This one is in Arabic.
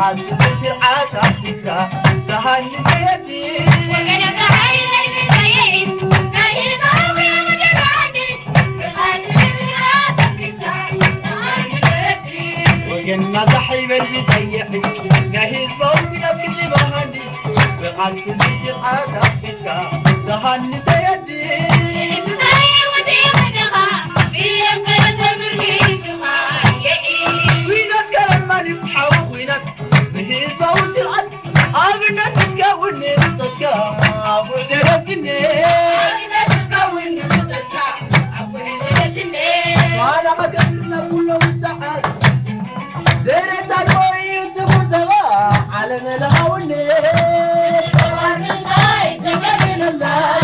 غادي تصير عاتقك تهني سيدي وقلك هاي البيعيس ناهي ضربي ومدرانيس غادي تصير عاتقك تهني سيدي وقلنا صاحب البيعيس ناهي ضربي بكل مهندس وغادي تصير عاتقك تهني سيدي يحس زي وديمتها في قلب مريدها يعيش وينك كلام نفتحه وينك به الموت العد أبنا تتكون نفسك أبو زينة سنين أبنا تتكون نفسك أبو زينة سنين وأنا ما كنا كله مستحيل زينة الموت تفوتها على ملها والنيل طبعا الزاي تقبل الله